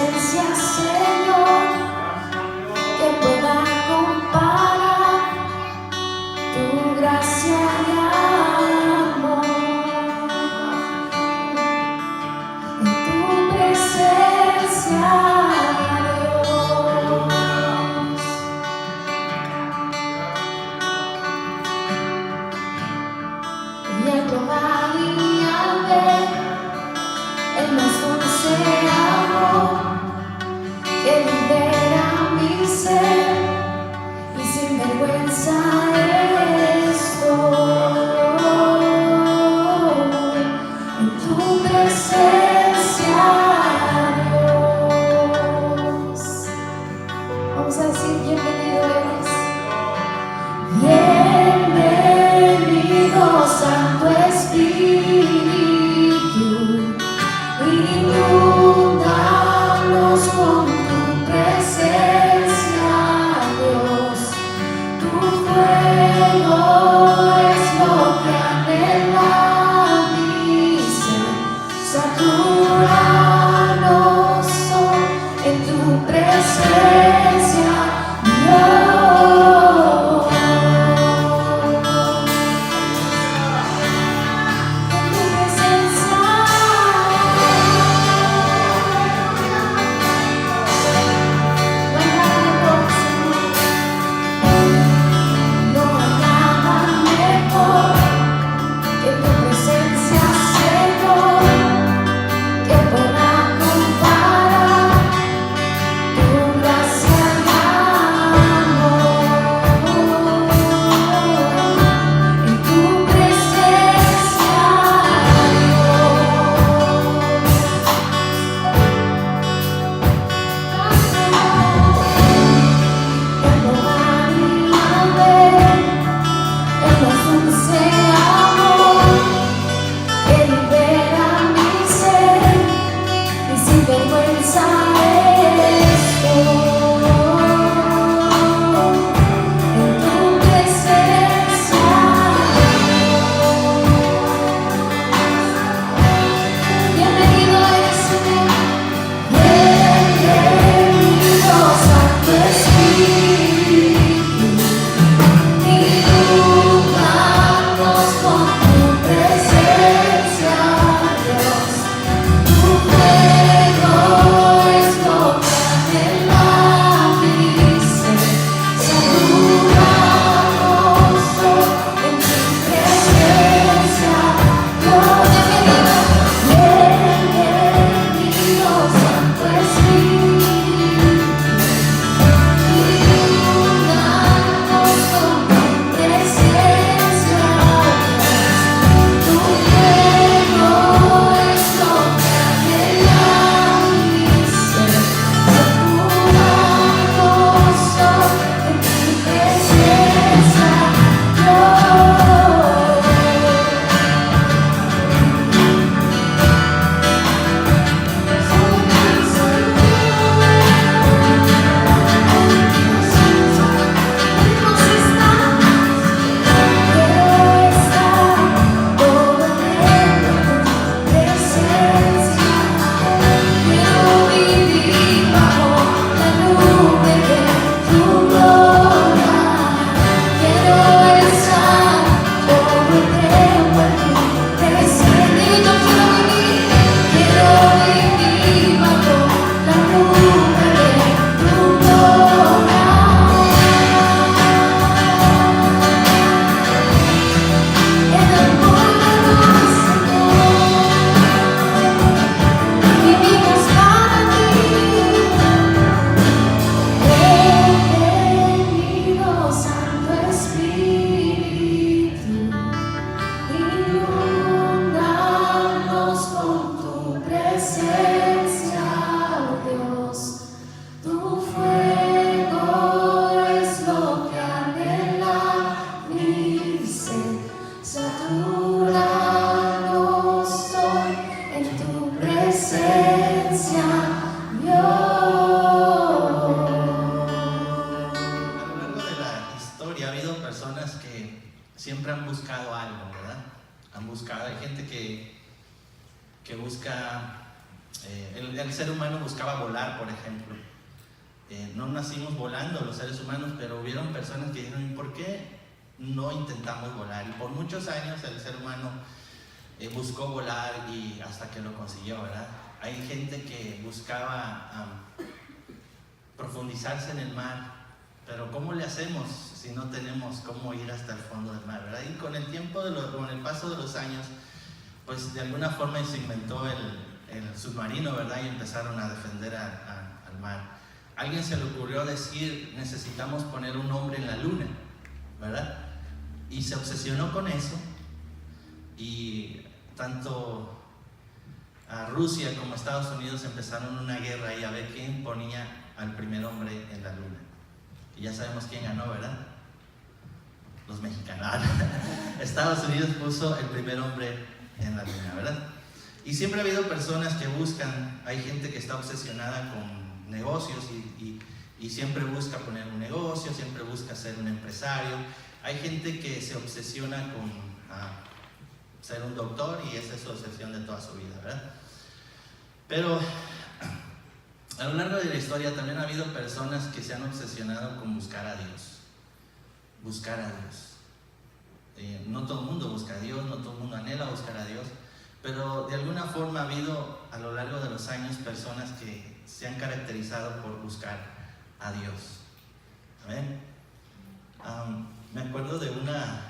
presencia, Señor, que pueda comparar tu gracia y amor. En tu presencia, Dios. Y al probar y al ver el más dulce amor que libera mi ser, y sin vergüenza estoy en tu presencia, Dios. Vamos a decir: bienvenido eres. Bienvenido, Santo Espíritu, inúndanos con tu presencia, Dios. Tu fuego es lo que anhela mi ser. Satúranos en tu presencia, Dios. siempre han buscado algo, ¿verdad? Han buscado, hay gente que busca el ser humano buscaba volar, por ejemplo. No nacimos volando los seres humanos, pero hubieron personas que dijeron, ¿por qué no intentamos volar? Y por muchos años el ser humano buscó volar y hasta que lo consiguió, ¿verdad? Hay gente que buscaba profundizarse en el mar, pero ¿cómo le hacemos si no tenemos cómo ir hasta el fondo del mar, ¿verdad? Y con el tiempo, con el paso de los años, pues de alguna forma se inventó el submarino, ¿verdad? Y empezaron a defender al mar. A alguien se le ocurrió decir, necesitamos poner un hombre en la luna, ¿verdad? Y se obsesionó con eso, y tanto a Rusia como a Estados Unidos empezaron una guerra y a ver quién ponía al primer hombre en la luna. Y ya sabemos quién ganó, ¿verdad? Los mexicanos. Estados Unidos puso el primer hombre en la luna, ¿verdad? Y siempre ha habido personas que buscan, hay gente que está obsesionada con negocios y siempre busca poner un negocio, siempre busca ser un empresario. Hay gente que se obsesiona con ser un doctor y esa es su obsesión de toda su vida, ¿verdad? Pero a lo largo de la historia también ha habido personas que se han obsesionado con buscar a Dios. Buscar a Dios. No todo el mundo busca a Dios, no todo el mundo anhela buscar a Dios, pero de alguna forma ha habido a lo largo de los años personas que se han caracterizado por buscar a Dios. ¿Amén? Me acuerdo de una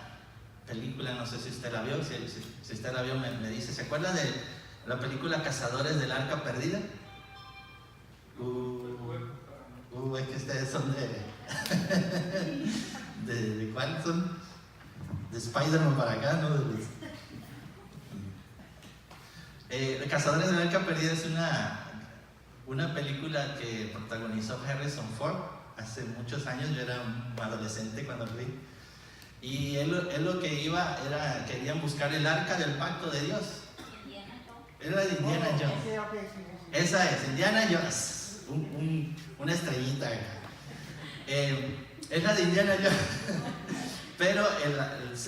película, no sé si usted la vio, si usted la vio me dice, ¿se acuerda de la película Cazadores del Arca Perdida? Es que ustedes son ¿de cuál son? De Spider-Man para acá, ¿no? Cazadores del Arca Perdida es una película que protagonizó Harrison Ford hace muchos años. Yo era un adolescente cuando lo vi. Y él lo que iba era, querían buscar el arca del pacto de Dios. Era de Indiana Jones. Esa es, Indiana Jones. Una estrellita. Es la de Indiana Jones. Pero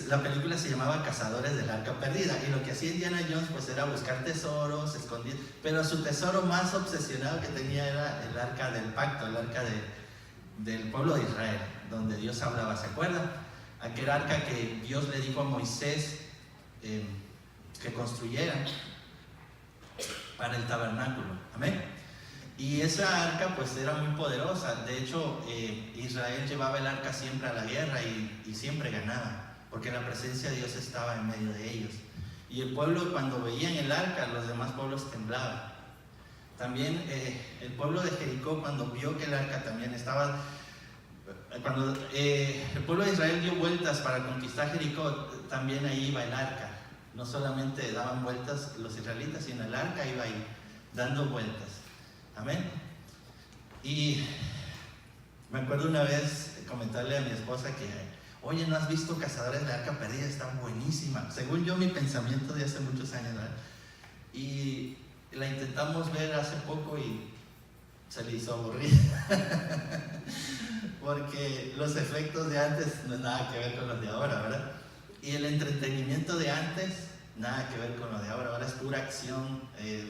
la película se llamaba Cazadores del Arca Perdida. Y lo que hacía Indiana Jones pues era buscar tesoros, escondidos. Pero su tesoro más obsesionado que tenía era el arca del pacto, el arca del pueblo de Israel, donde Dios hablaba, ¿se acuerdan? Aquel arca que Dios le dijo a Moisés que construyera para el tabernáculo. Amén. Y esa arca pues era muy poderosa. De hecho, Israel llevaba el arca siempre a la guerra y siempre ganaba, porque la presencia de Dios estaba en medio de ellos. Y el pueblo, cuando veían el arca, los demás pueblos temblaban. También el pueblo de Jericó, cuando vio que el arca también estaba... Cuando el pueblo de Israel dio vueltas para conquistar Jericó, también ahí iba el arca. No solamente daban vueltas los israelitas, sino el arca iba ahí, dando vueltas. Amén. Y me acuerdo una vez comentarle a mi esposa que, oye, ¿no has visto Cazadores de Arca Perdida? Está buenísima. Según yo, mi pensamiento de hace muchos años, ¿verdad? Y la intentamos ver hace poco y se le hizo aburrida. Porque los efectos de antes no es nada que ver con los de ahora, ¿verdad? Y el entretenimiento de antes, nada que ver con lo de ahora. Ahora es pura acción,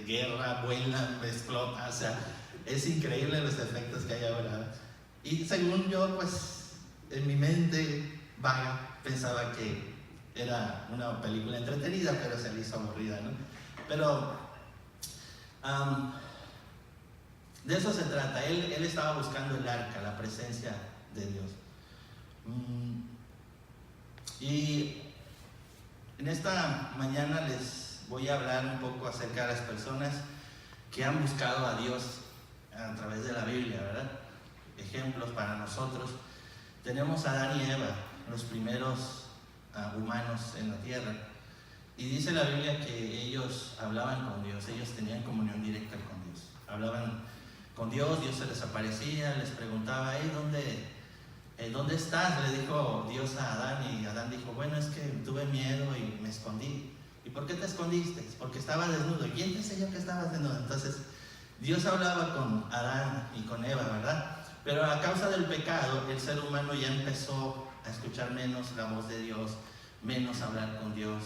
guerra, vuelan, explota, o sea, es increíble los efectos que hay ahora. Y según yo, pues, en mi mente vaga, pensaba que era una película entretenida, pero se le hizo aburrida, ¿no? Pero de eso se trata. Él estaba buscando el arca, la presencia de Dios. Y en esta mañana les voy a hablar un poco acerca de las personas que han buscado a Dios a través de la Biblia, ¿verdad? Ejemplos para nosotros. Tenemos a Adán y Eva, los primeros humanos en la tierra. Y dice la Biblia que ellos hablaban con Dios, ellos tenían comunión directa con Dios. Hablaban con Dios, Dios se les aparecía, les preguntaba, ¿dónde estás? Le dijo Dios a Adán, y Adán dijo, bueno, es que tuve miedo y me escondí. ¿Y por qué te escondiste? Porque estaba desnudo. ¿Y quién te enseñó que estabas desnudo? Entonces, Dios hablaba con Adán y con Eva, ¿verdad? Pero a causa del pecado, el ser humano ya empezó a escuchar menos la voz de Dios, menos hablar con Dios.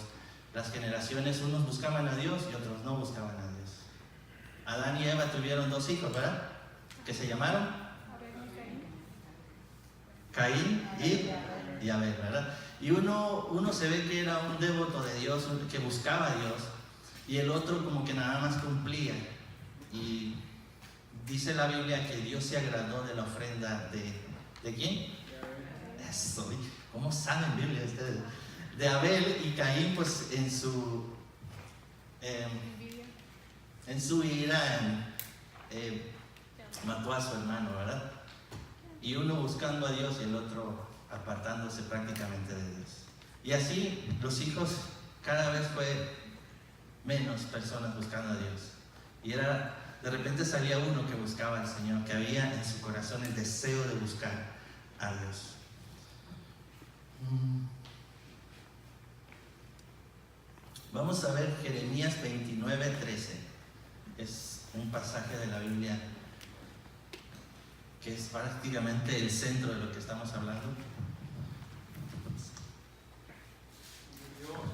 Las generaciones, unos buscaban a Dios y otros no buscaban a Dios. Adán y Eva tuvieron 2 hijos, ¿verdad? Que se llamaron Caín y Abel, ¿verdad? Y uno se ve que era un devoto de Dios, que buscaba a Dios, y el otro como que nada más cumplía. Y dice la Biblia que Dios se agradó de la ofrenda ¿de quién? Eso, ¿cómo saben Biblia ustedes? De Abel. Y Caín, pues en su ira mató a su hermano, ¿verdad? Y uno buscando a Dios y el otro apartándose prácticamente de Dios. Y así los hijos, cada vez fue menos personas buscando a Dios. Y de repente salía uno que buscaba al Señor, que había en su corazón el deseo de buscar a Dios. Vamos a ver Jeremías 29:13. Es un pasaje de la Biblia que es prácticamente el centro de lo que estamos hablando.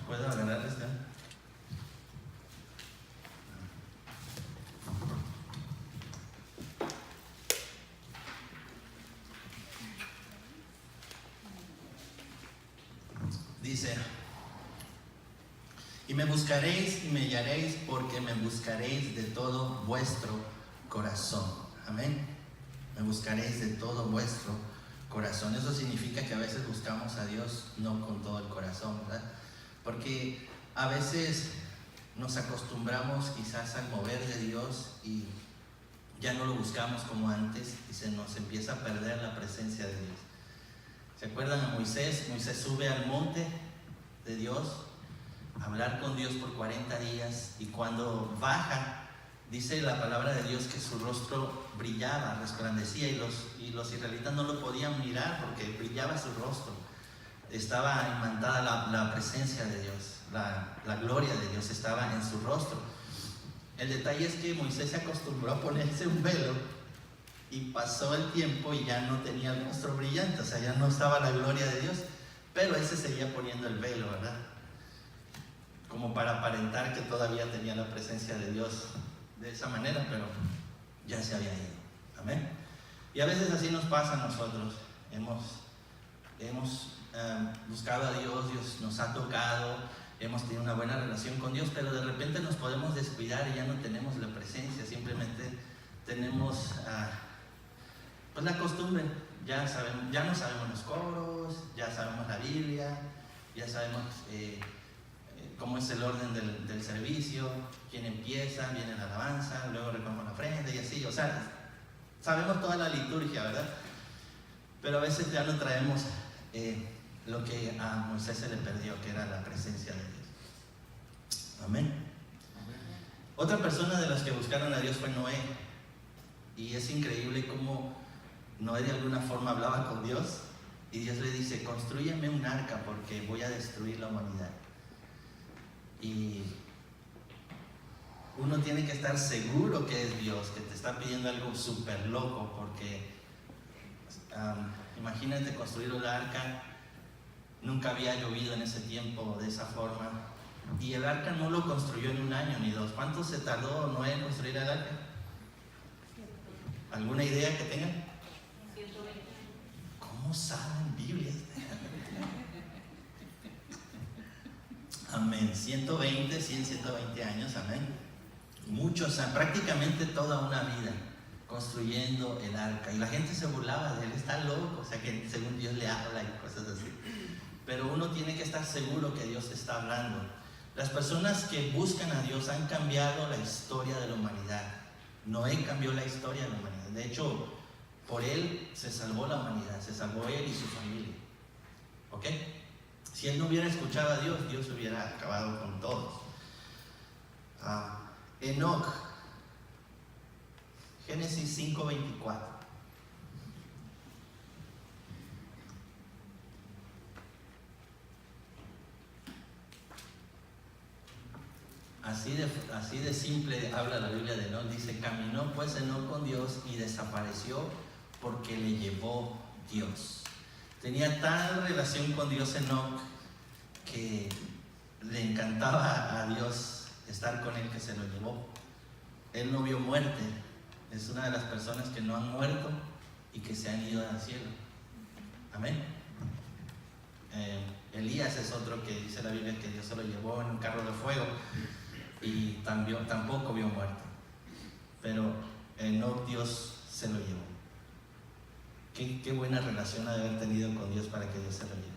¿Puedo agarrar esta? Dice: y me buscaréis y me hallaréis, porque me buscaréis de todo vuestro corazón. Amén. Me buscaréis de todo vuestro corazón. Eso significa que a veces buscamos a Dios no con todo el corazón, ¿verdad? Porque a veces nos acostumbramos quizás al mover de Dios y ya no lo buscamos como antes y se nos empieza a perder la presencia de Dios. ¿Se acuerdan a Moisés? Moisés sube al monte de Dios a hablar con Dios por 40 días y cuando baja, dice la palabra de Dios que su rostro brillaba, resplandecía y los israelitas no lo podían mirar porque brillaba su rostro. Estaba imantada la presencia de Dios, la gloria de Dios estaba en su rostro. El detalle es que Moisés se acostumbró a ponerse un velo y pasó el tiempo y ya no tenía el rostro brillante, o sea, ya no estaba la gloria de Dios, pero él se seguía poniendo el velo, ¿verdad? Como para aparentar que todavía tenía la presencia de Dios de esa manera, pero ya se había ido. Amén. Y a veces así nos pasa a nosotros. Hemos buscado a Dios, Dios nos ha tocado, hemos tenido una buena relación con Dios, pero de repente nos podemos descuidar y ya no tenemos la presencia, simplemente tenemos pues la costumbre, ya no sabemos los coros, ya sabemos la Biblia, ya sabemos cómo es el orden del servicio, quién empieza, viene la alabanza, luego recogemos la ofrenda y así, o sea, sabemos toda la liturgia, ¿verdad? Pero a veces ya no traemos lo que a Moisés se le perdió, que era la presencia de Dios. Amén. Otra persona de las que buscaron a Dios fue Noé. Y es increíble cómo Noé de alguna forma hablaba con Dios y Dios le dice: constrúyeme un arca porque voy a destruir la humanidad. Y uno tiene que estar seguro que es Dios, que te está pidiendo algo súper loco, porque imagínate construir un arca, nunca había llovido en ese tiempo de esa forma, y el arca no lo construyó en 1 año ni 2. ¿Cuánto se tardó Noé en construir el arca? ¿Alguna idea que tengan? 120. ¿Cómo saben Biblia? Amén. 120 años, amén. Muchos, prácticamente toda una vida construyendo el arca. Y la gente se burlaba de él, está loco, o sea que según Dios le habla y cosas así. Pero uno tiene que estar seguro que Dios está hablando. Las personas que buscan a Dios han cambiado la historia de la humanidad. Noé cambió la historia de la humanidad. De hecho, por él se salvó la humanidad, se salvó él y su familia. ¿Ok? Si él no hubiera escuchado a Dios, Dios hubiera acabado con todos. Enoc, Génesis 5:24. Así de simple habla la Biblia de Enoc. Dice: caminó pues Enoc con Dios y desapareció porque le llevó Dios. Tenía tal relación con Dios Enoc que le encantaba a Dios estar con él, que se lo llevó. él no vio muerte. Es una de las personas que no han muerto y que se han ido al cielo. Amén. Elías es otro que dice la Biblia que Dios se lo llevó en un carro de fuego y tampoco vio muerte. Pero Enoc, Dios se lo llevó. Qué buena relación ha de haber tenido con Dios para que Dios se lo lleve.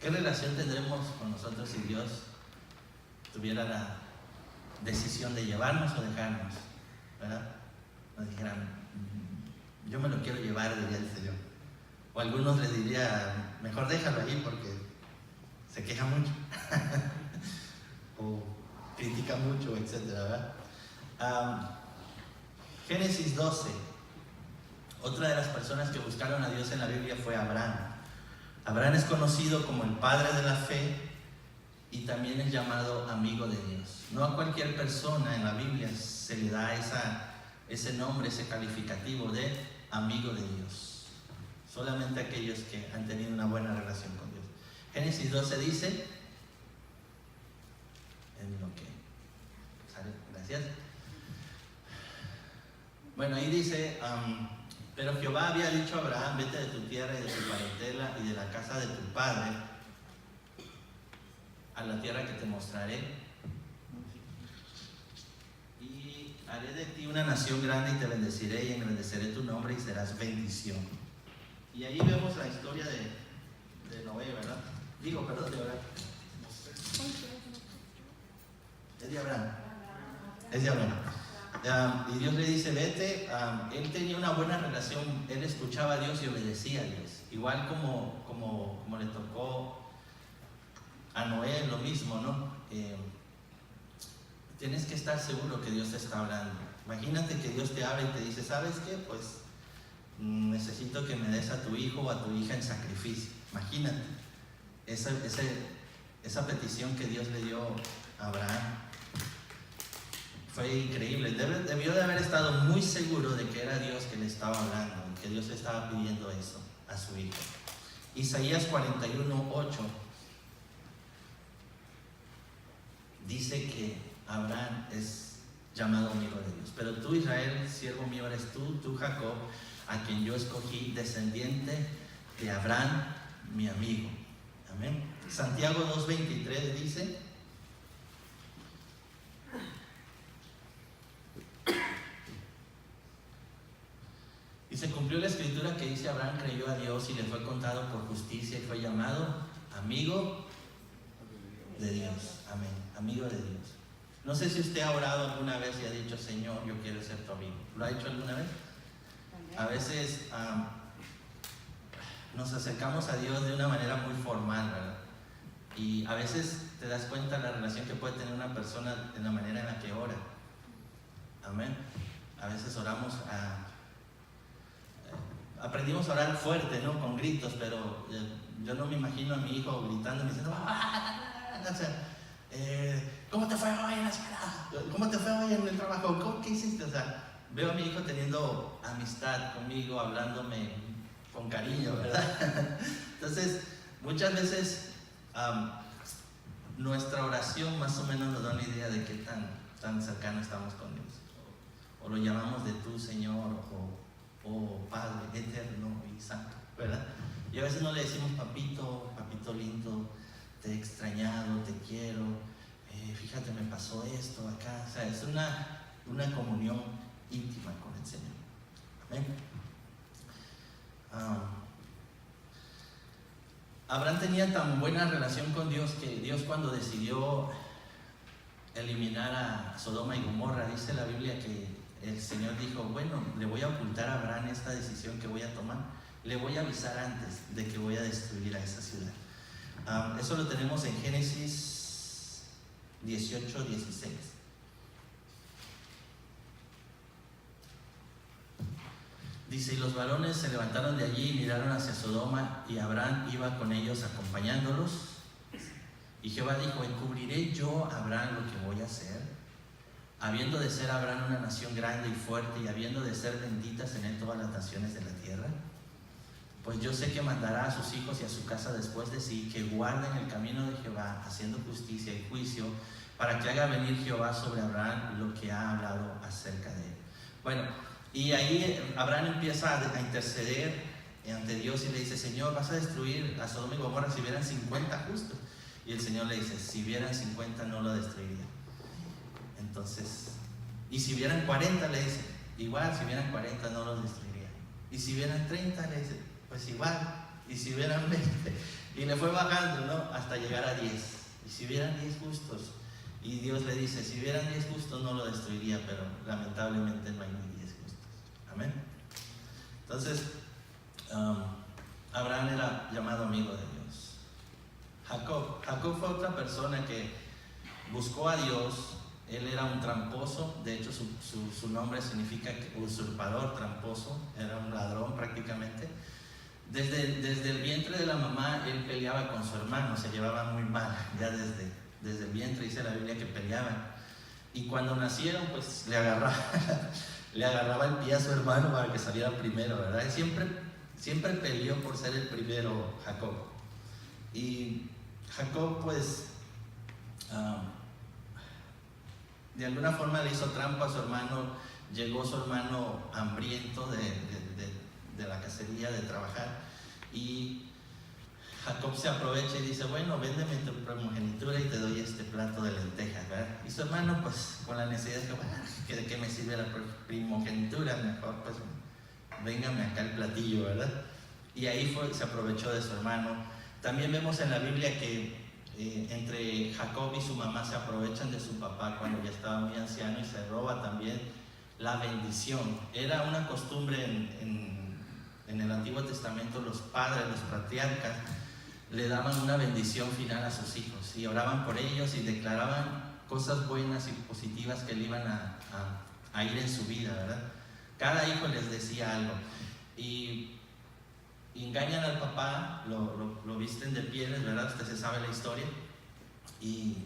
¿Qué relación tendremos con nosotros si Dios tuviera la decisión de llevarnos o dejarnos? ¿Verdad? Nos dijeran, yo me lo quiero llevar, diría el Señor. O algunos les diría, mejor déjalo ahí porque se queja mucho. O critica mucho, etcétera, ¿verdad? Génesis 12. Otra de las personas que buscaron a Dios en la Biblia fue Abraham. Abraham es conocido como el padre de la fe y también es llamado amigo de Dios. No a cualquier persona en la Biblia se le da ese nombre, ese calificativo de amigo de Dios. Solamente aquellos que han tenido una buena relación con Dios. Génesis 12 dice, en lo que sale, gracias. Bueno, ahí dice, pero Jehová había dicho a Abraham, vete de tu tierra y de tu parentela y de la casa de tu padre a la tierra que te mostraré, y haré de ti una nación grande y te bendeciré y engrandeceré tu nombre y serás bendición. Y ahí vemos la historia de Noé, ¿verdad? Digo, perdón, de Abraham. Es de Abraham. Es de Abraham. Y Dios le dice, vete. Él tenía una buena relación, él escuchaba a Dios y obedecía a Dios. Igual como le tocó a Noé, lo mismo, ¿no? Tienes que estar seguro que Dios te está hablando. Imagínate que Dios te habla y te dice, ¿sabes qué? Pues necesito que me des a tu hijo o a tu hija en sacrificio. Imagínate esa petición que Dios le dio a Abraham. Fue increíble. Debió de haber estado muy seguro de que era Dios que le estaba hablando, que Dios le estaba pidiendo eso a su hijo. Isaías 41:8 dice que Abraham es llamado amigo de Dios. Pero tú, Israel, siervo mío eres tú Jacob, a quien yo escogí, descendiente de Abraham, mi amigo. Amén. Santiago 2:23 dice, y se cumplió la escritura que dice, Abraham creyó a Dios y le fue contado por justicia y fue llamado amigo de Dios. Amén. Amigo de Dios. No sé si usted ha orado alguna vez y ha dicho, Señor, yo quiero ser tu amigo. ¿Lo ha hecho alguna vez? A veces nos acercamos a Dios de una manera muy formal, ¿verdad? Y a veces te das cuenta de la relación que puede tener una persona en la manera en la que ora. Amén. A veces oramos aprendimos a orar fuerte, ¿no? Con gritos, pero yo no me imagino a mi hijo gritando y diciendo, ¿cómo te fue hoy en la escuela? ¿Cómo te fue hoy en el trabajo? ¿Qué hiciste? O sea, veo a mi hijo teniendo amistad conmigo, hablándome con cariño, ¿verdad? Entonces, muchas veces nuestra oración más o menos nos da una idea de qué tan cercano estamos con Dios. O lo llamamos de tú, Señor, o Padre eterno y santo, ¿verdad? Y a veces no le decimos papito lindo, te he extrañado, te quiero, fíjate, me pasó esto acá. O sea, es una comunión íntima con el Señor. Amén. Abraham tenía tan buena relación con Dios que Dios, cuando decidió eliminar a Sodoma y Gomorra, dice la Biblia que el Señor dijo, bueno, le voy a ocultar a Abraham esta decisión que voy a tomar, le voy a avisar antes de que voy a destruir a esa ciudad. Eso lo tenemos en Génesis 18:16. Dice, y los varones se levantaron de allí y miraron hacia Sodoma, y Abraham iba con ellos acompañándolos. Y Jehová dijo, ¿encubriré yo a Abraham lo que voy a hacer? Habiendo de ser Abraham una nación grande y fuerte, y habiendo de ser benditas en él todas las naciones de la tierra. Pues yo sé que mandará a sus hijos y a su casa después de sí, que guarden el camino de Jehová, haciendo justicia y juicio para que haga venir Jehová sobre Abraham lo que ha hablado acerca de él. Bueno, y ahí Abraham empieza a interceder ante Dios y le dice: Señor, vas a destruir a Sodoma y Gomorra si hubieran 50 justos. Y el Señor le dice: si hubieran 50 no lo destruiría. Entonces, y si hubieran 40, le dice, igual, si hubieran 40 no lo destruiría. Y si hubieran 30, le dice, pues igual. Y si hubieran 20, y le fue bajando, ¿no? Hasta llegar a 10. Y si hubieran 10 justos, y Dios le dice: si hubieran 10 justos no lo destruiría, pero lamentablemente no hay ni 10 justos. Amén. Entonces, Abraham era llamado amigo de Dios. Jacob fue otra persona que buscó a Dios. Él era un tramposo, de hecho su nombre significa usurpador, tramposo, era un ladrón prácticamente. Desde el vientre de la mamá él peleaba con su hermano, se llevaban muy mal, ya desde el vientre dice la Biblia que peleaban. Y cuando nacieron pues le agarraba el pie a su hermano para que saliera primero, ¿verdad? Y siempre peleó por ser el primero Jacob. Y Jacob pues de alguna forma le hizo trampa a su hermano. Llegó su hermano hambriento de la cacería, de trabajar, y Jacob se aprovecha y dice: bueno, véndeme tu primogenitura y te doy este plato de lentejas, ¿verdad? Y su hermano pues con la necesidad de que, ¿de qué me sirve la primogenitura? Mejor pues véngame acá el platillo, ¿verdad? Y ahí se aprovechó de su hermano. También vemos en la Biblia que entre Jacob y su mamá se aprovechan de su papá cuando ya estaba muy anciano y se roba también la bendición. Era una costumbre en el Antiguo Testamento, los padres, los patriarcas le daban una bendición final a sus hijos y oraban por ellos y declaraban cosas buenas y positivas que le iban a ir en su vida, ¿verdad? Cada hijo les decía algo y engañan al papá, lo visten de pieles, ¿verdad? Usted se sabe la historia, y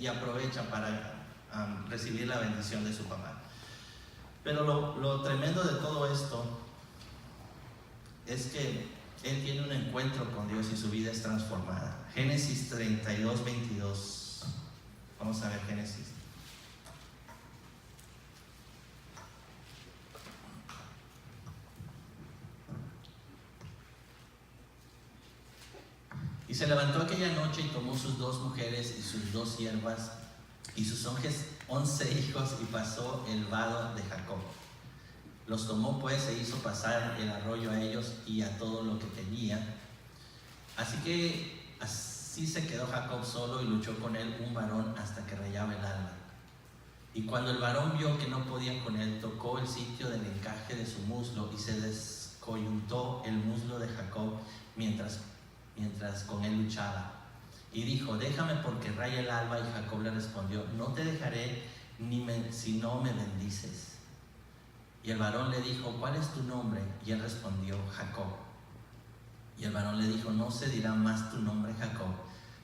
aprovechan para recibir la bendición de su papá. Pero lo tremendo de todo esto es que él tiene un encuentro con Dios y su vida es transformada. Génesis 32, 22. Vamos a ver Génesis. Y se levantó aquella noche y tomó sus 2 mujeres y sus 2 siervas y sus 11 hijos y pasó el vado de Jacob. Los tomó pues e hizo pasar el arroyo a ellos y a todo lo que tenía. Así se quedó Jacob solo y luchó con él un varón hasta que rayaba el alba. Y cuando el varón vio que no podía con él, tocó el sitio del encaje de su muslo y se descoyuntó el muslo de Jacob mientras con él luchaba. Y dijo: déjame porque raya el alba. Y Jacob le respondió: no te dejaré si no me bendices. Y el varón le dijo: ¿cuál es tu nombre? Y él respondió: Jacob. Y el varón le dijo: no se dirá más tu nombre Jacob,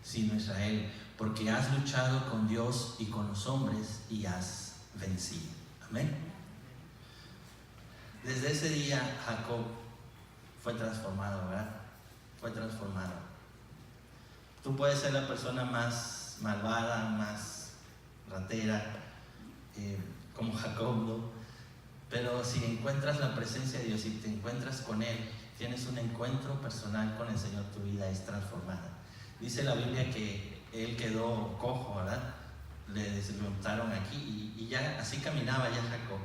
sino Israel, porque has luchado con Dios y con los hombres y has vencido. Amén. Desde ese día Jacob fue transformado, ¿verdad? Fue transformado. Tú puedes ser la persona más malvada, más ratera, como Jacob, ¿no? Pero si encuentras la presencia de Dios y te encuentras con Él, tienes un encuentro personal con el Señor, tu vida es transformada. Dice la Biblia que Él quedó cojo, ¿verdad? Le desmontaron aquí y ya así caminaba ya Jacob.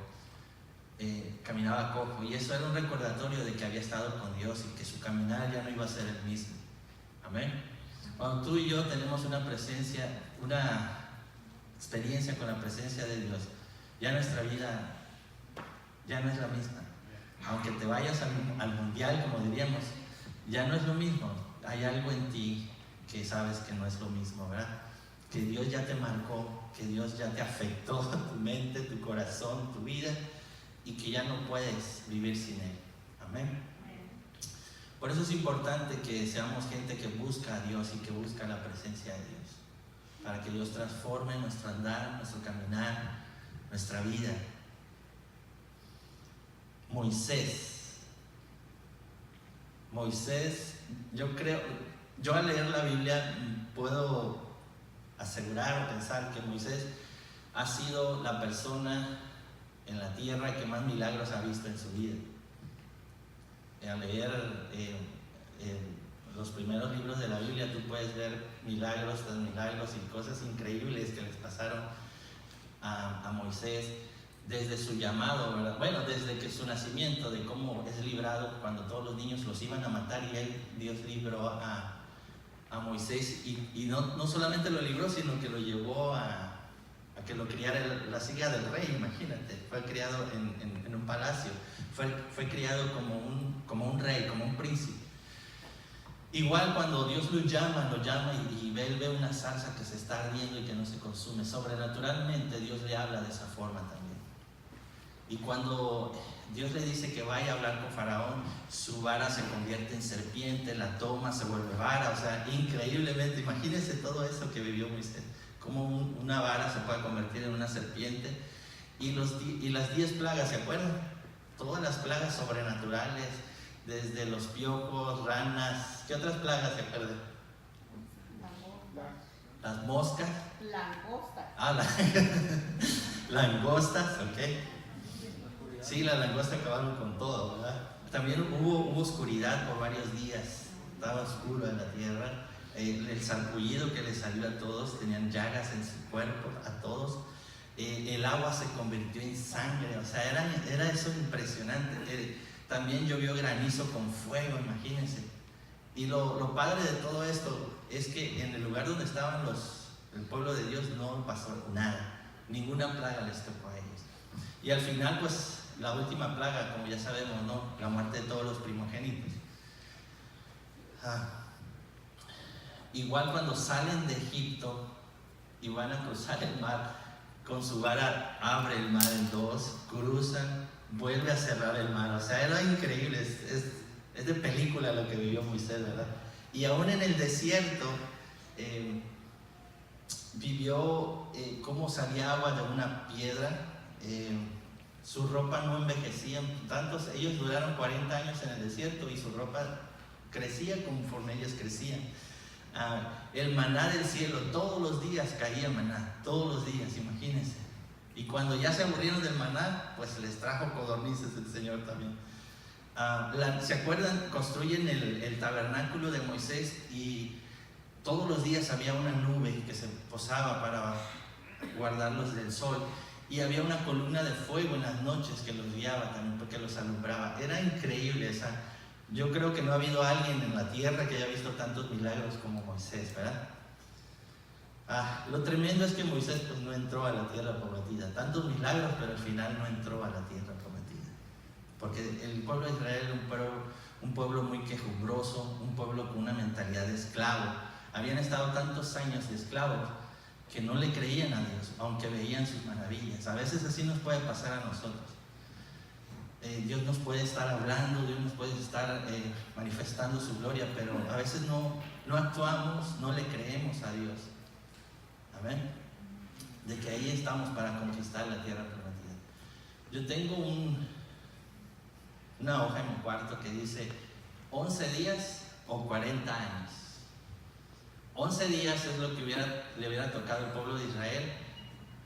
Caminaba cojo, y eso era un recordatorio de que había estado con Dios y que su caminar ya no iba a ser el mismo. Amén. Cuando tú y yo tenemos una experiencia con la presencia de Dios, ya nuestra vida ya no es la misma. Aunque te vayas al mundial, como diríamos, ya no es lo mismo. Hay algo en ti que sabes que no es lo mismo, ¿verdad? Que Dios ya te marcó, que Dios ya te afectó tu mente, tu corazón, tu vida, y que ya no puedes vivir sin Él. Amén. Por eso es importante que seamos gente que busca a Dios y que busca la presencia de Dios, para que Dios transforme nuestro andar, nuestro caminar, nuestra vida. Moisés, yo al leer la Biblia puedo asegurar o pensar que Moisés ha sido la persona en la tierra que más milagros ha visto en su vida. Al leer los primeros libros de la Biblia, tú puedes ver milagros tras milagros y cosas increíbles que les pasaron a Moisés desde su llamado, ¿verdad? Bueno, desde que su nacimiento, de cómo es librado cuando todos los niños los iban a matar y Dios libró a Moisés y no solamente lo libró, sino que lo llevó a que lo criara la silla del rey. Imagínate, fue criado en un palacio, fue criado como un rey, como un príncipe. Igual cuando Dios lo llama y él ve una zarza que se está ardiendo y que no se consume, sobrenaturalmente Dios le habla de esa forma también. Y cuando Dios le dice que vaya a hablar con Faraón, su vara se convierte en serpiente, la toma, se vuelve vara, o sea, increíblemente, imagínense todo eso que vivió Moisés, cómo una vara se puede convertir en una serpiente, y las 10 plagas, ¿se acuerdan? Todas las plagas sobrenaturales, desde los piojos, ranas, ¿qué otras plagas se acuerdan? Las moscas. Langostas. Langostas, ok. Sí, las langostas acabaron con todo, ¿verdad? También hubo oscuridad por varios días, estaba oscuro en la tierra. El sarpullido que les salió a todos, tenían llagas en su cuerpo, a todos. El agua se convirtió en sangre, o sea, era eso impresionante. También llovió granizo con fuego, imagínense. Y lo padre de todo esto es que en el lugar donde estaban el pueblo de Dios no pasó nada, ninguna plaga les tocó a ellos. Y al final, pues, la última plaga, como ya sabemos, ¿no? La muerte de todos los primogénitos. Igual cuando salen de Egipto y van a cruzar el mar, con su vara abre el mar en dos, cruzan, vuelve a cerrar el mar. O sea, era increíble, es de película lo que vivió Moisés, ¿verdad? Y aún en el desierto vivió cómo salía agua de una piedra. Su ropa no envejecía, ellos duraron 40 años en el desierto y su ropa crecía conforme ellos crecían. El maná del cielo, todos los días caía maná, todos los días, imagínense. Y cuando ya se aburrieron del maná, pues les trajo codornices el Señor también. ¿Se acuerdan? Construyen el tabernáculo de Moisés y todos los días había una nube que se posaba para guardarlos del sol. Y había una columna de fuego en las noches que los guiaba también, porque los alumbraba. Era increíble esa. Yo creo que no ha habido alguien en la tierra que haya visto tantos milagros como Moisés, ¿verdad? Lo tremendo es que Moisés pues no entró a la tierra prometida. Tantos milagros, pero al final no entró a la tierra prometida. Porque el pueblo de Israel era un pueblo muy quejumbroso, un pueblo con una mentalidad de esclavo. Habían estado tantos años de esclavos que no le creían a Dios, aunque veían sus maravillas. A veces así nos puede pasar a nosotros. Dios nos puede estar hablando, Dios nos puede estar manifestando su gloria, pero a veces no actuamos, no le creemos a Dios. Amén. De que ahí estamos para conquistar la tierra prometida. Yo tengo una hoja en mi cuarto que dice 11 días o 40 años. 11 días es lo que le hubiera tocado al pueblo de Israel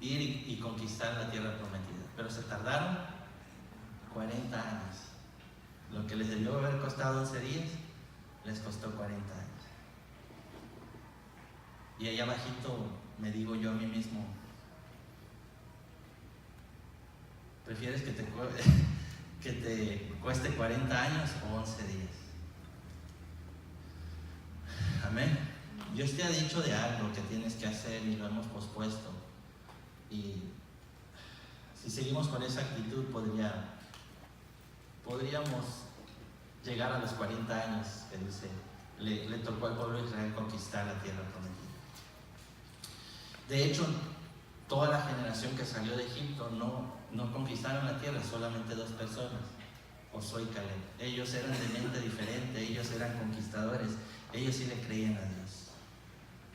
ir y conquistar la tierra prometida, pero se tardaron 40 años. Lo que les debió haber costado 11 días les costó 40 años. Y allá abajito me digo yo a mí mismo, ¿prefieres que te cueste 40 años o 11 días? Amén. Dios te ha dicho de algo que tienes que hacer y lo hemos pospuesto. Y si seguimos con esa actitud podríamos llegar a los 40 años que dice, le tocó al pueblo de Israel conquistar la tierra prometida. De hecho, toda la generación que salió de Egipto no conquistaron la tierra, solamente 2 personas, Josué y Caleb. Ellos eran de mente diferente, ellos eran conquistadores, ellos sí le creían a Dios.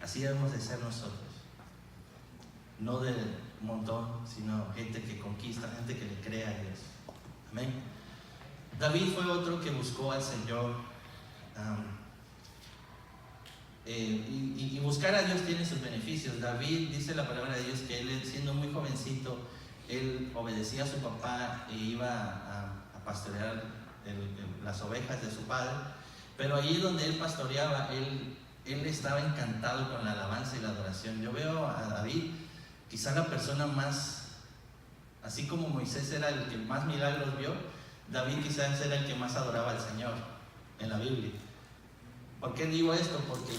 Así debemos de ser nosotros, no del montón, sino gente que conquista, gente que le cree a Dios. Amén. David fue otro que buscó al Señor. y buscar a Dios tiene sus beneficios. David, dice la palabra de Dios, que él, siendo muy jovencito, él obedecía a su papá e iba a pastorear las ovejas de su padre, pero allí donde él pastoreaba, él estaba encantado con la alabanza y la adoración. Yo veo a David, quizá la persona más, así como Moisés era el que más milagros vio, David quizás era el que más adoraba al Señor en la Biblia. ¿Por qué digo esto? Porque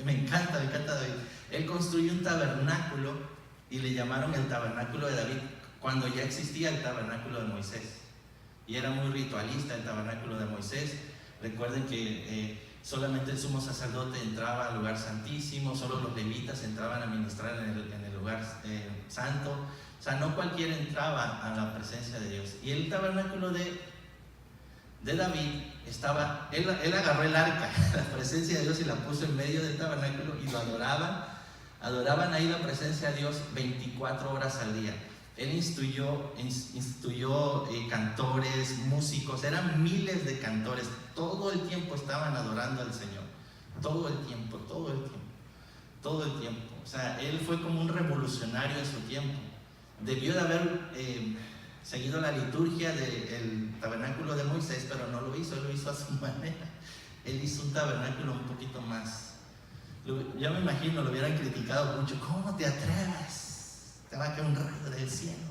me encanta David. Él construyó un tabernáculo y le llamaron el tabernáculo de David, cuando ya existía el tabernáculo de Moisés. Y era muy ritualista el tabernáculo de Moisés. Recuerden que solamente el sumo sacerdote entraba al lugar santísimo, solo los levitas entraban a ministrar en el lugar santo. O sea, no cualquiera entraba a la presencia de Dios. Y el tabernáculo de David estaba, él agarró el arca, la presencia de Dios, y la puso en medio del tabernáculo y lo adoraban ahí la presencia de Dios 24 horas al día. Él instruyó cantores, músicos, eran miles de cantores, todo el tiempo estaban adorando al Señor, todo el tiempo. O sea, él fue como un revolucionario en su tiempo. Debió de haber seguido la liturgia del tabernáculo de Moisés, pero no lo hizo, él lo hizo a su manera. Él hizo un tabernáculo un poquito más. Ya me imagino, lo hubieran criticado mucho. ¿Cómo te atreves? Te va a caer un rayo del cielo.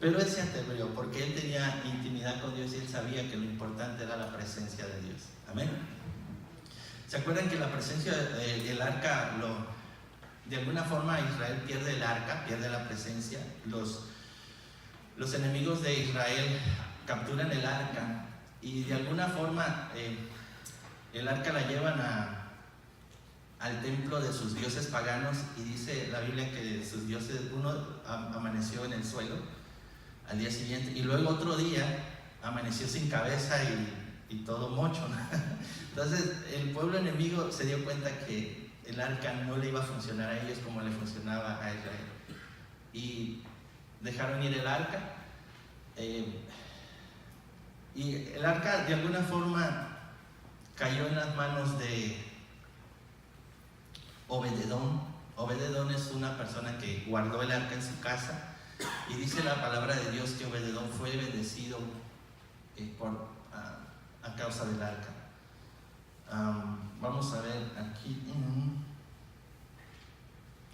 Pero él se atrevió porque él tenía intimidad con Dios y él sabía que lo importante era la presencia de Dios. Amén. ¿Se acuerdan que la presencia del arca, de alguna forma Israel pierde el arca, pierde la presencia? Los enemigos de Israel capturan el arca y de alguna forma el arca la llevan al templo de sus dioses paganos, y dice la Biblia que sus dioses, uno amaneció en el suelo al día siguiente y luego otro día amaneció sin cabeza y todo mocho, ¿no? Entonces el pueblo enemigo se dio cuenta que el arca no le iba a funcionar a ellos como le funcionaba a Israel, y dejaron ir el arca, y el arca de alguna forma cayó en las manos de Obededón. Obededón es una persona que guardó el arca en su casa, y dice la palabra de Dios que Obededón fue bendecido a causa del arca. Vamos a ver aquí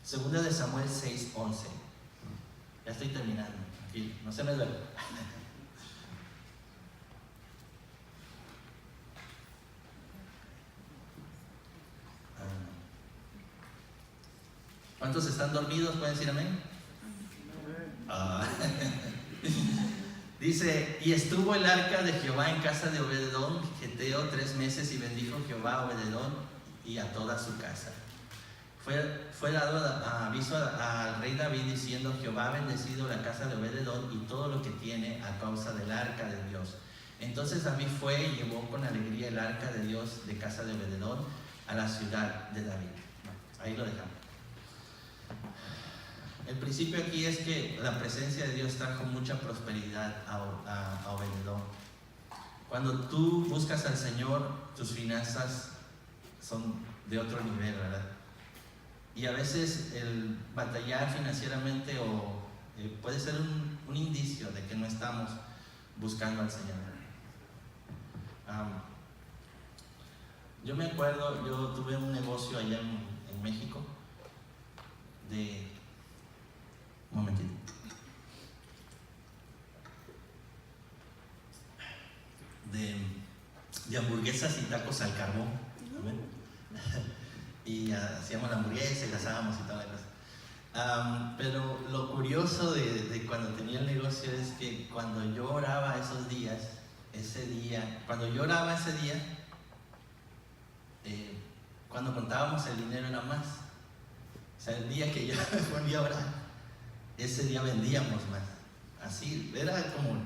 Segunda de Samuel 6:11. Ya estoy terminando, aquí, no se me duele. ¿Cuántos están dormidos? ¿Pueden decir amén? Dice: y estuvo el arca de Jehová en casa de Obededón, Geteo, 3 meses, y bendijo Jehová a Obededón y a toda su casa. Fue dado aviso al rey David diciendo: Jehová ha bendecido la casa de Obededón y todo lo que tiene a causa del arca de Dios. Entonces David fue y llevó con alegría el arca de Dios de casa de Obededón a la ciudad de David. Ahí lo dejamos. El principio aquí es que la presencia de Dios trajo mucha prosperidad a Obededón. Cuando tú buscas al Señor, tus finanzas son de otro nivel, ¿verdad? Y a veces el batallar financieramente puede ser un indicio de que no estamos buscando al Señor. Yo me acuerdo, yo tuve un negocio allá en México un momentito. De hamburguesas y tacos al carbón. ¿Amén? Y hacíamos la hamburguesa y la asábamos y toda la cosa. Pero lo curioso de cuando tenía el negocio es que cuando yo oraba cuando yo oraba ese día, cuando contábamos el dinero era más. O sea, el día que yo me ponía a orar, ese día vendíamos más. Así, era como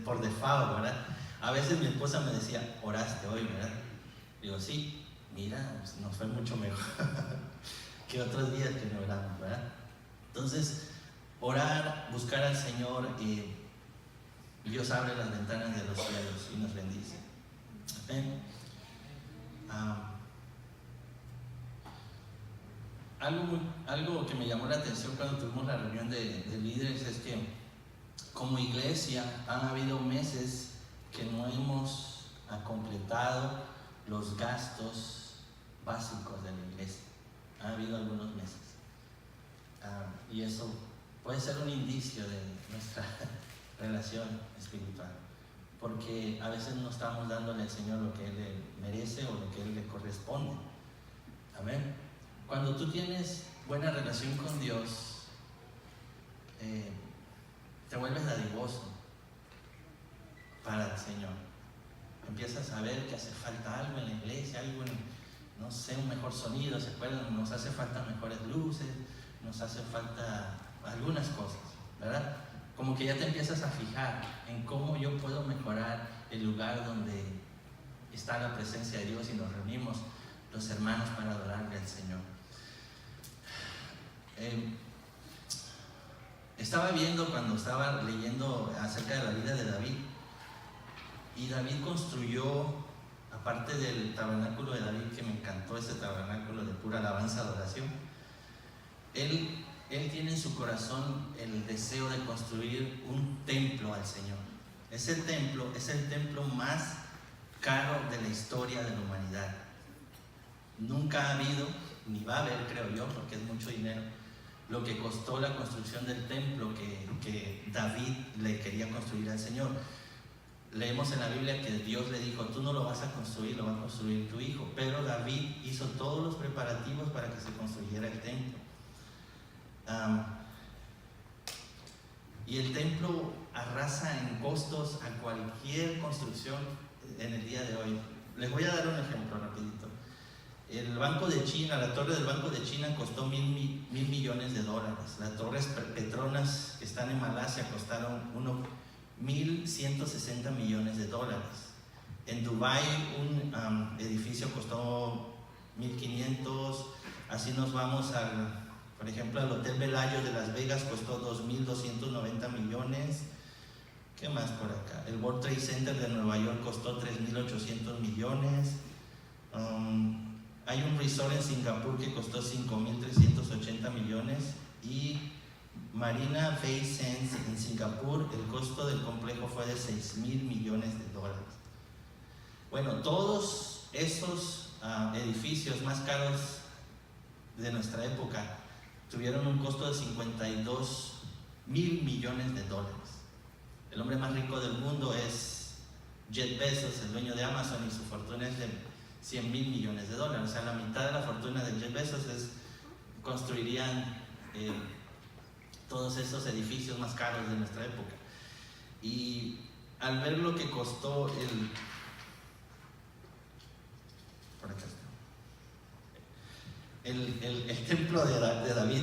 por default, ¿verdad? A veces mi esposa me decía: oraste hoy, ¿verdad? Digo: sí, mira, nos fue mucho mejor que otros días que no oramos, ¿verdad? Entonces, orar, buscar al Señor, Dios abre las ventanas de los cielos y nos bendice. Amén. Algo que me llamó la atención cuando tuvimos la reunión de líderes es que como iglesia han habido meses que no hemos completado los gastos básicos de la iglesia. Ha habido algunos meses. Y eso puede ser un indicio de nuestra relación espiritual, porque a veces no estamos dándole al Señor lo que Él le merece o lo que Él le corresponde. Amén. Cuando tú tienes buena relación con Dios, te vuelves dadivoso para el Señor. Empiezas a ver que hace falta algo en la iglesia, algo no sé, un mejor sonido, ¿se acuerdan? Nos hace falta mejores luces, nos hace falta algunas cosas, ¿verdad? Como que ya te empiezas a fijar en cómo yo puedo mejorar el lugar donde está la presencia de Dios y nos reunimos los hermanos para adorarle al Señor. Estaba viendo cuando estaba leyendo acerca de la vida de David, y David construyó, aparte del tabernáculo de David, que me encantó ese tabernáculo de pura alabanza, adoración, él tiene en su corazón el deseo de construir un templo al Señor. Ese templo es el templo más caro de la historia de la humanidad. Nunca ha habido, ni va a haber, creo yo, porque es mucho dinero, lo que costó la construcción del templo que David le quería construir al Señor. Leemos en la Biblia que Dios le dijo: tú no lo vas a construir, lo va a construir tu hijo. Pero David hizo todos los preparativos para que se construyera el templo. Y el templo arrasa en costos a cualquier construcción en el día de hoy. Les voy a dar un ejemplo rapidito. El Banco de China, la torre del Banco de China costó $1,000 millones. Las torres Petronas que están en Malasia costaron 1,160 millones de dólares. En Dubái un edificio costó 1,500. Así nos vamos por ejemplo, al Hotel Bellagio de Las Vegas costó 2,290 millones. ¿Qué más por acá? El World Trade Center de Nueva York costó 3,800 millones. Hay un resort en Singapur que costó 5,380 millones. Y Marina Bay Sands en Singapur, el costo del complejo fue de 6,000 millones de dólares. Bueno, todos esos edificios más caros de nuestra época tuvieron un costo de 52,000 millones de dólares. El hombre más rico del mundo es Jeff Bezos, el dueño de Amazon, y su fortuna es de 100,000 millones de dólares. O sea, la mitad de la fortuna de Jeff Bezos construirían todos esos edificios más caros de nuestra época. Y al ver lo que costó el templo de David,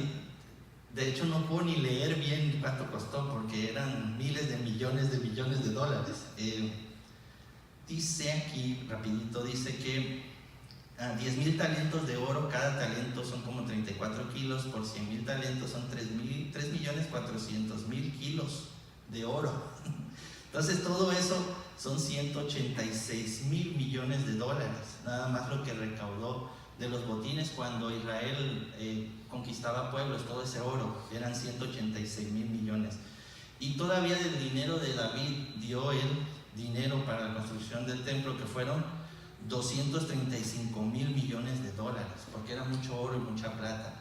de hecho no puedo ni leer bien cuánto costó porque eran miles de millones de dólares. Dice aquí, rapidito, dice que 10,000 talentos de oro, cada talento son como 34 kilos, por 100,000 talentos son 3,400,000 kilos de oro. Entonces todo eso son 186,000 millones de dólares, nada más lo que recaudó de los botines cuando Israel conquistaba pueblos. Todo ese oro eran 186,000 millones. Y todavía del dinero de David dio él dinero para la construcción del templo, que fueron 235,000 millones de dólares, porque era mucho oro y mucha plata.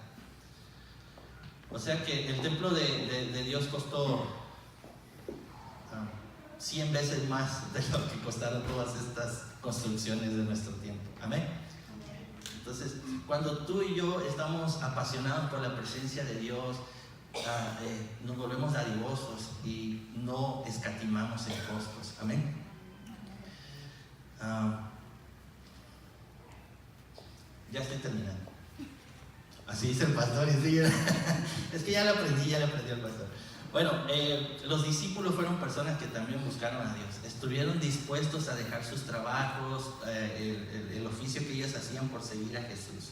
O sea que el templo de Dios costó 100 veces más de lo que costaron todas estas construcciones de nuestro tiempo. Amén. Entonces, cuando tú y yo estamos apasionados por la presencia de Dios, nos volvemos dadivosos y no escatimamos en costos. Amén. Ya estoy terminando. Así dice el pastor, y sigue. Es que ya le aprendí al pastor. Bueno, los discípulos fueron personas que también buscaron a Dios. Estuvieron dispuestos a dejar sus trabajos, el oficio que ellos hacían por seguir a Jesús.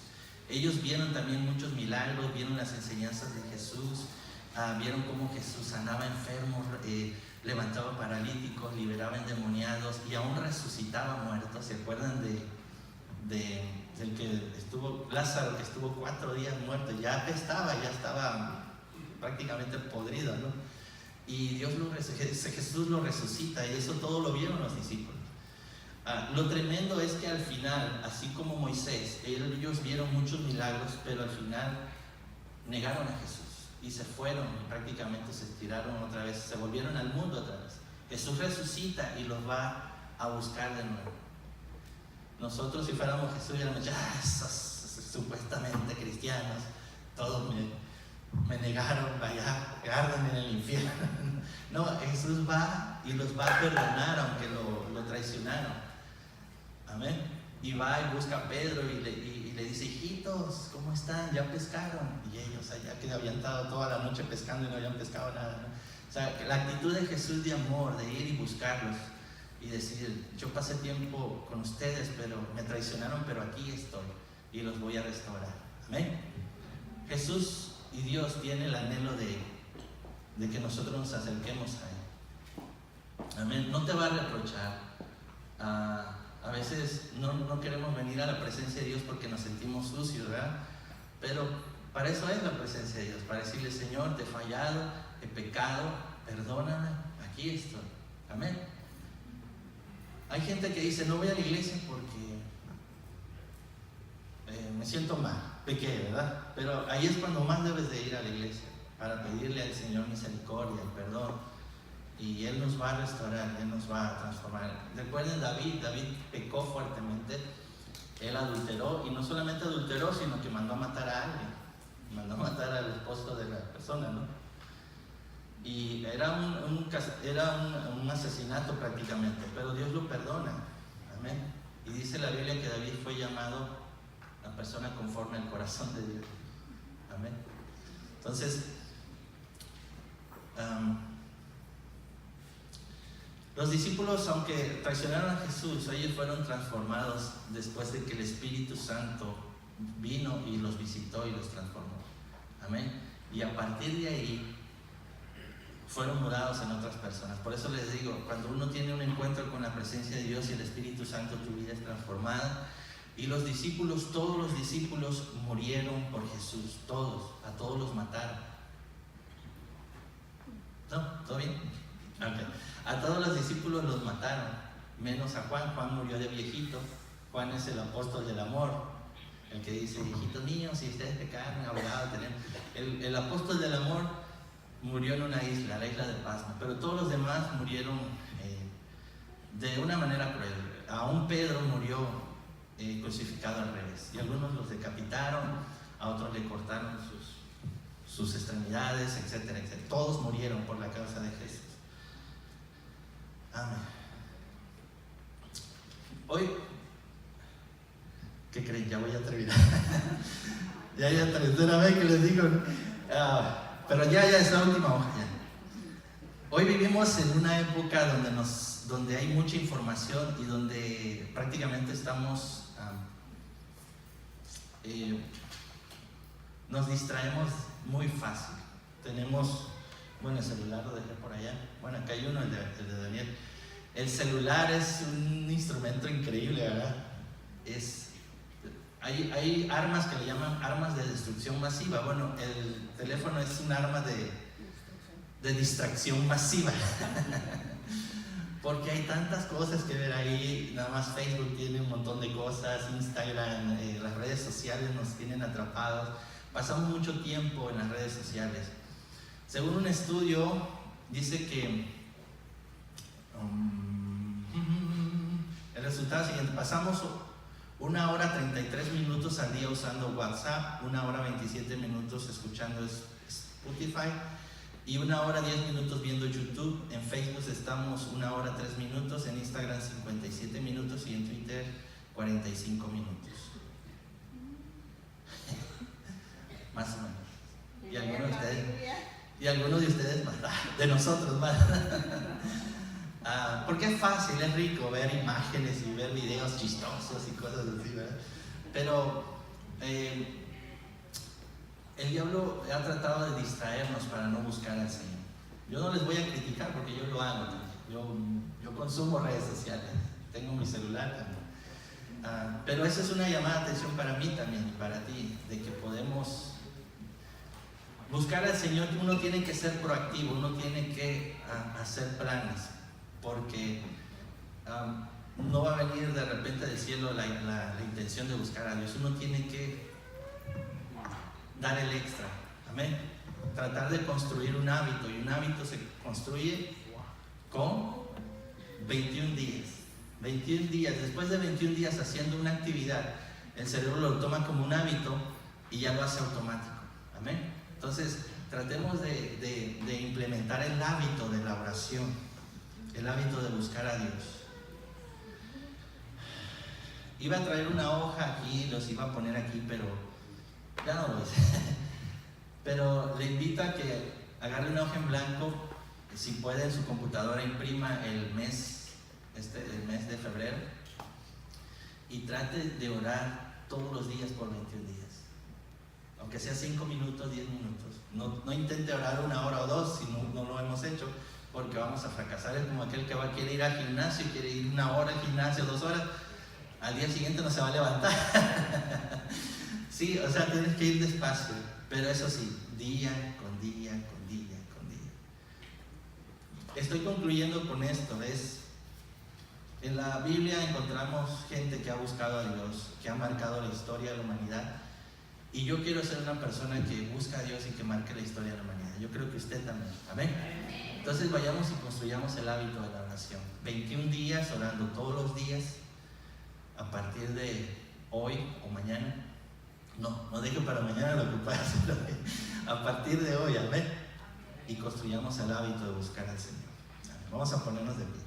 Ellos vieron también muchos milagros, vieron las enseñanzas de Jesús, vieron cómo Jesús sanaba enfermos, levantaba paralíticos, liberaba endemoniados y aún resucitaba muertos. ¿Se acuerdan del que estuvo, Lázaro, que estuvo 4 días muerto? Ya apestaba, ya estaba prácticamente podrido, ¿no? Y Jesús lo resucita, y eso todo lo vieron los discípulos. Lo tremendo es que al final, así como Moisés, ellos vieron muchos milagros, pero al final negaron a Jesús y se fueron y prácticamente se tiraron otra vez, se volvieron al mundo otra vez. Jesús resucita y los va a buscar de nuevo. Nosotros, si fuéramos Jesús, diríamos: ya, esos supuestamente cristianos, todos me negaron, vaya, arden en el infierno. No, Jesús va y los va a perdonar aunque lo traicionaron. Amén. Y va y busca a Pedro y le dice: hijitos, ¿cómo están? ¿Ya pescaron? Y ellos, allá que habían estado toda la noche pescando y no habían pescado nada, ¿no? O sea, la actitud de Jesús de amor, de ir y buscarlos y decir: yo pasé tiempo con ustedes, pero me traicionaron, pero aquí estoy y los voy a restaurar. Amén. Jesús y Dios tiene el anhelo de que nosotros nos acerquemos a Él. Amén. No te va a reprochar. A veces no queremos venir a la presencia de Dios porque nos sentimos sucios, ¿verdad? Pero para eso es la presencia de Dios, para decirle: Señor, te he fallado, he pecado, perdóname, aquí estoy. Amén. Hay gente que dice: no voy a la iglesia porque me siento mal, pequé, ¿verdad? Pero ahí es cuando más debes de ir a la iglesia, para pedirle al Señor misericordia y perdón. Y Él nos va a restaurar, Él nos va a transformar. Recuerden, David pecó fuertemente. Él adulteró, y no solamente adulteró, sino que mandó a matar a alguien. Mandó a matar al esposo de la persona, ¿no? Y era un asesinato prácticamente, pero Dios lo perdona. Amén. Y dice la Biblia que David fue llamado la persona conforme al corazón de Dios. Amén. Entonces, los discípulos, aunque traicionaron a Jesús, ellos fueron transformados después de que el Espíritu Santo vino y los visitó y los transformó. Amén. Y a partir de ahí fueron mudados en otras personas. Por eso les digo, cuando uno tiene un encuentro con la presencia de Dios y el Espíritu Santo, tu vida es transformada. Y los discípulos, todos los discípulos murieron por Jesús, todos, a todos los mataron. ¿No? ¿Todo bien? Okay. A todos los discípulos los mataron, menos a Juan. Juan murió de viejito. Juan es el apóstol del amor, el que dice: hijitos míos, si ustedes pecaron, abogado tenemos. El apóstol del amor murió en una isla, la isla de Pasmo, pero todos los demás murieron de una manera cruel. Aún Pedro murió crucificado al revés, y algunos los decapitaron, a otros le cortaron sus extremidades, etcétera, etcétera. Todos murieron por la causa de Jesús. Amén. Hoy, ¿qué creen? Ya voy a terminar. ya tercera vez que les digo, pero ya es la última hoja ya. Hoy vivimos en una época donde hay mucha información y donde prácticamente estamos nos distraemos muy fácil. Tenemos, bueno, el celular lo dejé por allá. Bueno, acá hay uno, el de Daniel. El celular es un instrumento increíble, ¿verdad? Hay armas que le llaman armas de destrucción masiva. Bueno, el teléfono es un arma de distracción masiva. Porque hay tantas cosas que ver ahí. Nada más Facebook tiene un montón de cosas, Instagram, las redes sociales nos tienen atrapados. Pasamos mucho tiempo en las redes sociales. Según un estudio, dice que el resultado siguiente: pasamos 1 hora 33 minutos al día usando WhatsApp, 1 hora 27 minutos escuchando Spotify y 1 hora 10 minutos viendo YouTube. En Facebook estamos 1 hora 3 minutos, en Instagram 57 minutos y en Twitter 45 minutos. Más o menos. Y algunos de ustedes más, de nosotros más. Porque es fácil, es rico ver imágenes y ver videos chistosos y cosas así, ¿verdad? Pero el diablo ha tratado de distraernos para no buscar al Señor. Yo no les voy a criticar porque yo lo hago también. Yo consumo redes sociales, tengo mi celular también. Pero eso es una llamada de atención para mí también y para ti, de que podemos buscar al Señor. Uno tiene que ser proactivo, uno tiene que hacer planes, porque no va a venir de repente del cielo la intención de buscar a Dios. Uno tiene que dar el extra, amén. Tratar de construir un hábito, y un hábito se construye con 21 días. 21 días, después de 21 días haciendo una actividad, el cerebro lo toma como un hábito y ya lo hace automático, amén. Entonces, tratemos de implementar el hábito de la oración, el hábito de buscar a Dios. Iba a traer una hoja aquí, los iba a poner aquí, pero ya no lo hice. Pero le invito a que agarre una hoja en blanco, si puede en su computadora imprima el mes de febrero y trate de orar todos los días por 21 días. Aunque sea 5 minutos, 10 minutos. No intente orar 1 hora o 2 si no lo hemos hecho, porque vamos a fracasar. Es como aquel que quiere ir al gimnasio y quiere ir 1 hora al gimnasio, 2 horas. Al día siguiente no se va a levantar. Sí, o sea, tienes que ir despacio, pero eso sí, día con día, con día, con día. Estoy concluyendo con esto. En la Biblia encontramos gente que ha buscado a Dios, que ha marcado la historia de la humanidad, y yo quiero ser una persona que busca a Dios y que marque la historia de la humanidad. Yo creo que usted también, amén. Entonces vayamos y construyamos el hábito de la oración. 21 días orando todos los días, a partir de hoy o mañana. No deje para mañana lo que pueda hacer hoy. A partir de hoy, amén. Y construyamos el hábito de buscar al Señor. Vamos a ponernos de pie.